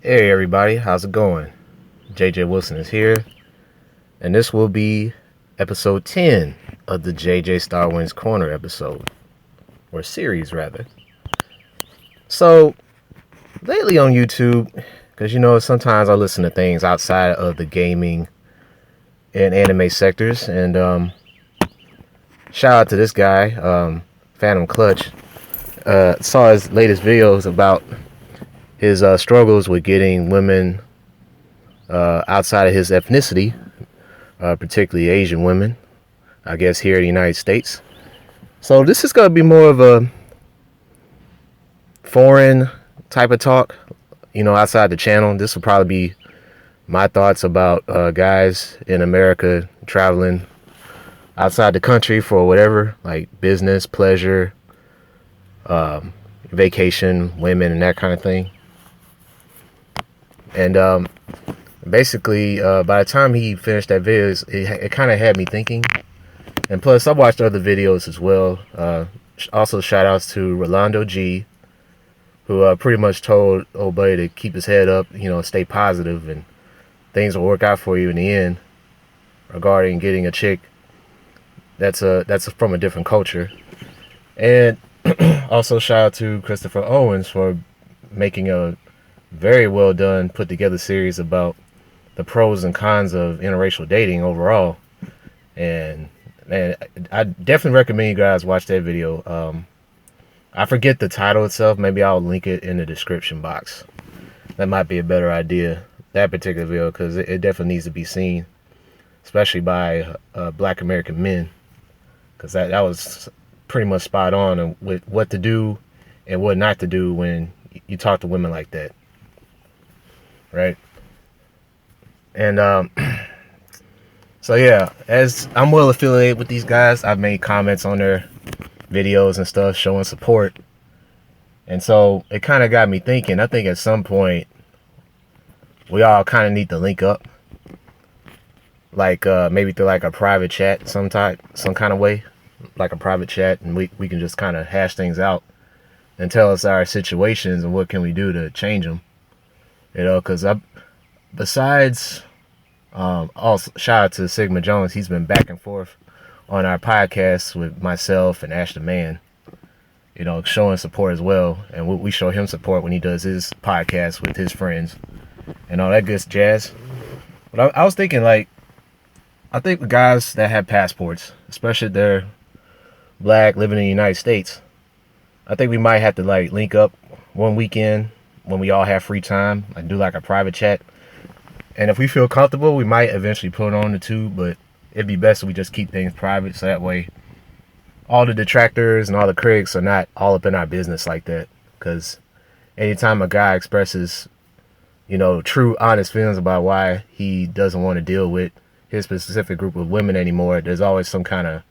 Hey everybody, how's it going? JJ Wilson is here, and this will be episode 10 of the JJ Starwind's Corner episode, or series rather. So, lately on YouTube, because sometimes I listen to things outside of the gaming and anime sectors, and shout out to this guy, Phantom Clutch. Saw his latest videos about his struggles with getting women outside of his ethnicity, particularly Asian women, I guess here in the United States. So this is going to be more of a foreign type of talk, outside the channel. This will probably be my thoughts about guys in America traveling outside the country for whatever, like business, pleasure, vacation, women, and that kind of thing. And basically, by the time he finished that video, it kind of had me thinking. And plus, I watched other videos as well. Also, shout outs to Rolando G, who pretty much told old buddy to keep his head up, stay positive, and things will work out for you in the end. Regarding getting a chick that's from a different culture. And also shout out to Christopher Owens for making a very well done, put together series about the pros and cons of interracial dating overall. And man, I definitely recommend you guys watch that video. I forget the title itself. Maybe I'll link it in the description box. That might be a better idea, that particular video, because it definitely needs to be seen, especially by Black American men, because that was pretty much spot on with what to do and what not to do when you talk to women like that, right? And so yeah, as I'm well affiliated with these guys, I've made comments on their videos and stuff showing support, and so it kind of got me thinking. I think at some point we all kind of need to link up, like maybe through like a private chat, some kind of way, like a private chat, and we can just kind of hash things out and tell us our situations and what can we do to change them, because besides also shout out to Sigma Jones. He's been back and forth on our podcast with myself and Ash the Man, showing support as well, and we show him support when he does his podcast with his friends and all that good jazz. But I was thinking, like, I think the guys that have passports, especially if they're black living in the United States, I think we might have to like link up one weekend when we all have free time and do like a private chat. And if we feel comfortable, we might eventually put on the tube, but it'd be best if we just keep things private, so that way all the detractors and all the critics are not all up in our business like that. Because anytime a guy expresses, true, honest feelings about why he doesn't want to deal with his specific group of women anymore, there's always some kind of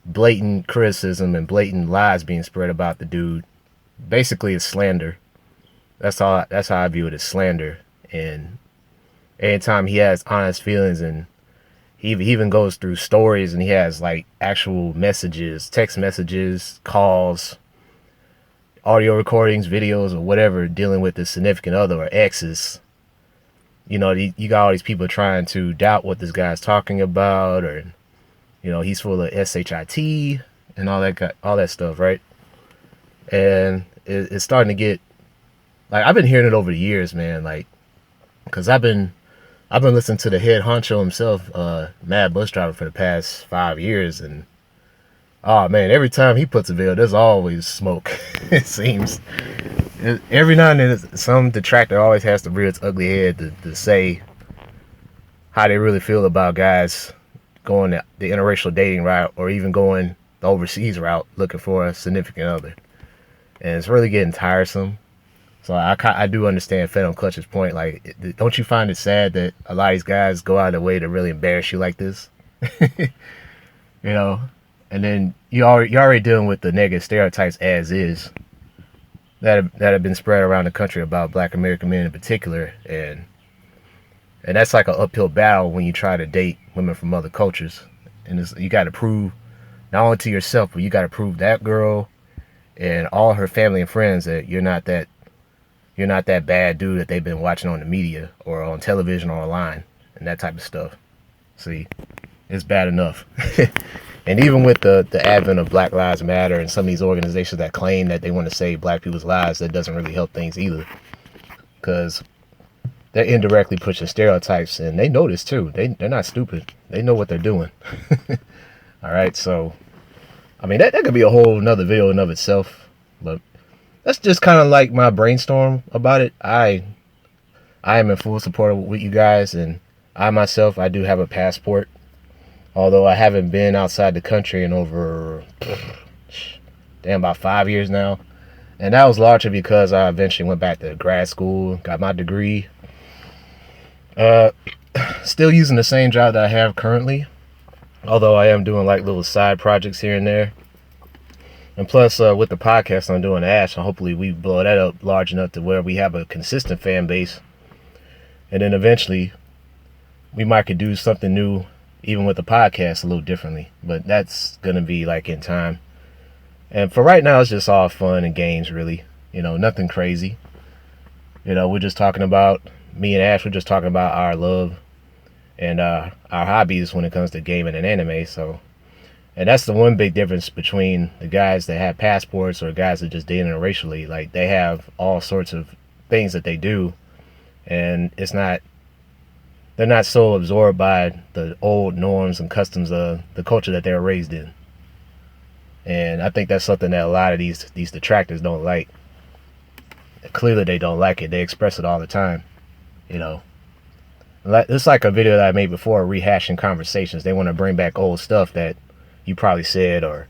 blatant criticism and blatant lies being spread about the dude. Basically, it's slander. That's how I view it, as slander. And anytime he has honest feelings, and he even goes through stories, and he has like actual messages, text messages, calls, audio recordings, videos, or whatever, dealing with his significant other or exes. You got all these people trying to doubt what this guy's talking about, or he's full of shit and all that stuff, right? And it's starting to get like, I've been hearing it over the years, man. Like, because I've been listening to the head honcho himself, Mad Bus Driver, for the past 5 years, and oh man, every time he puts a video, there's always smoke. It seems every now and then some detractor always has to rear its ugly head to say how they really feel about guys going the interracial dating route, or even going the overseas route looking for a significant other. And it's really getting tiresome. So I do understand Phantom Clutch's point. Like, don't you find it sad that a lot of these guys go out of their way to really embarrass you like this? And then you're already dealing with the negative stereotypes as is that have been spread around the country about Black American men in particular, and that's like an uphill battle when you try to date women from other cultures. And you got to prove not only to yourself, but you got to prove that girl and all her family and friends that you're not that you're not that bad dude that they've been watching on the media or on television or online and that type of stuff. See, it's bad enough. And even with the advent of Black Lives Matter and some of these organizations that claim that they want to save black people's lives, that doesn't really help things either. Because they're indirectly pushing stereotypes, and they know this too. They're not stupid. They know what they're doing. All right, so, I mean, that could be a whole nother video in of itself. But that's just kind of like my brainstorm about it. I am in full support with you guys, and I myself, I do have a passport. Although I haven't been outside the country in over, about 5 years now. And that was largely because I eventually went back to grad school, got my degree. Still using the same job that I have currently. Although I am doing like little side projects here and there. And plus, with the podcast I'm doing Ash, hopefully we blow that up large enough to where we have a consistent fan base. And then eventually, we might could do something new, even with the podcast, a little differently. But that's going to be like in time. And for right now, it's just all fun and games, really. You know, nothing crazy. You know, we're just talking about, me and Ash, we're just talking about our love and our hobbies when it comes to gaming and anime. So, and that's the one big difference between the guys that have passports or guys that just dating interracially. Like, they have all sorts of things that they do. And it's not, they're not so absorbed by the old norms and customs of the culture that they were raised in. And I think that's something that a lot of these detractors don't like. Clearly they don't like it. They express it all the time. You know, it's like a video that I made before, rehashing conversations. They want to bring back old stuff that you probably said, or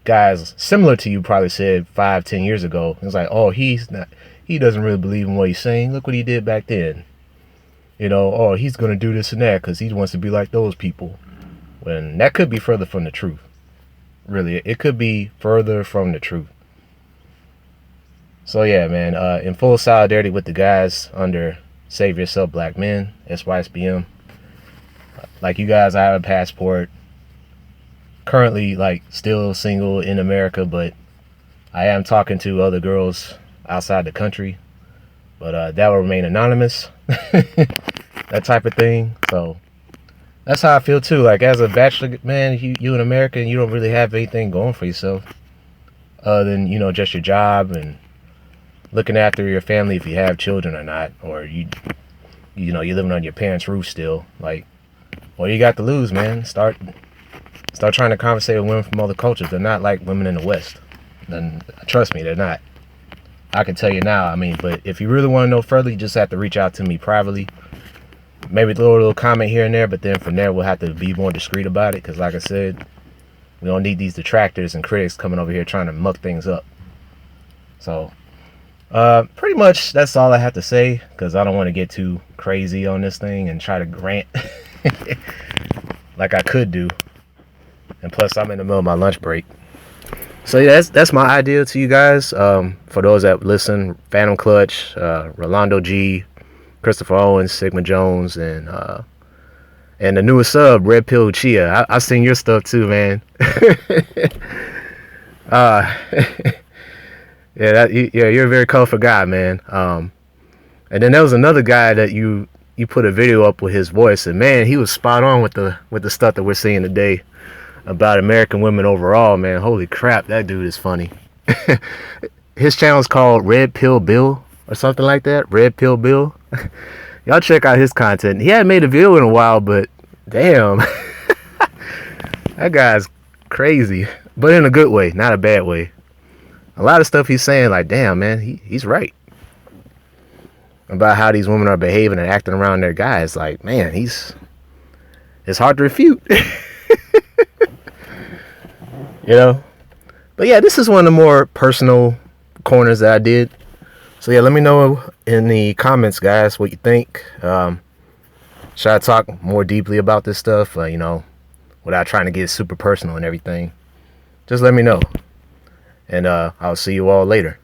guys similar to you probably said 5-10 years ago. It's like, oh, he doesn't really believe in what he's saying. Look what he did back then. You know, oh, he's going to do this and that because he wants to be like those people. When that could be further from the truth. Really, it could be further from the truth. So yeah, man, in full solidarity with the guys under Save Yourself Black Men, sysbm. Like you guys, I have a passport. Currently, like, still single in America, but I am talking to other girls outside the country. But that will remain anonymous. That type of thing. So that's how I feel too. Like, as a bachelor man, you in America and you don't really have anything going for yourself other than, you know, just your job and looking after your family if you have children or not, or you know, you're living on your parents' roof still. Like, what you got to lose, man? Start trying to conversate with women from other cultures. They're not like women in the West. Then trust me, they're not. I can tell you now. I mean, but if you really want to know further, you just have to reach out to me privately. Maybe throw a little comment here and there, but then from there we'll have to be more discreet about it, because like I said, we don't need these detractors and critics coming over here trying to muck things up. So pretty much that's all I have to say, because I don't want to get too crazy on this thing and try to rant like I could do. And plus I'm in the middle of my lunch break. So yeah, that's my idea to you guys. For those that listen, Phantom Clutch, Rolando G, Christopher Owens, Sigma Jones, and the newest sub, Red Pill Chia. I've seen your stuff too, man. Yeah, you're a very colorful guy, man. And then there was another guy that you put a video up with his voice, and man, he was spot on with the stuff that we're seeing today about American women overall, man. Holy crap, that dude is funny. His channel is called Red Pill Bill or something like that. Red Pill Bill. Y'all check out his content. He hadn't made a video in a while, but damn, that guy's crazy, but in a good way, not a bad way. A lot of stuff he's saying, like, damn, man, he's right about how these women are behaving and acting around their guys. Like, man, it's hard to refute. You know? But yeah, this is one of the more personal corners that I did. So yeah, let me know in the comments, guys, what you think. Should I talk more deeply about this stuff, you know, without trying to get super personal and everything? Just let me know. And I'll see you all later.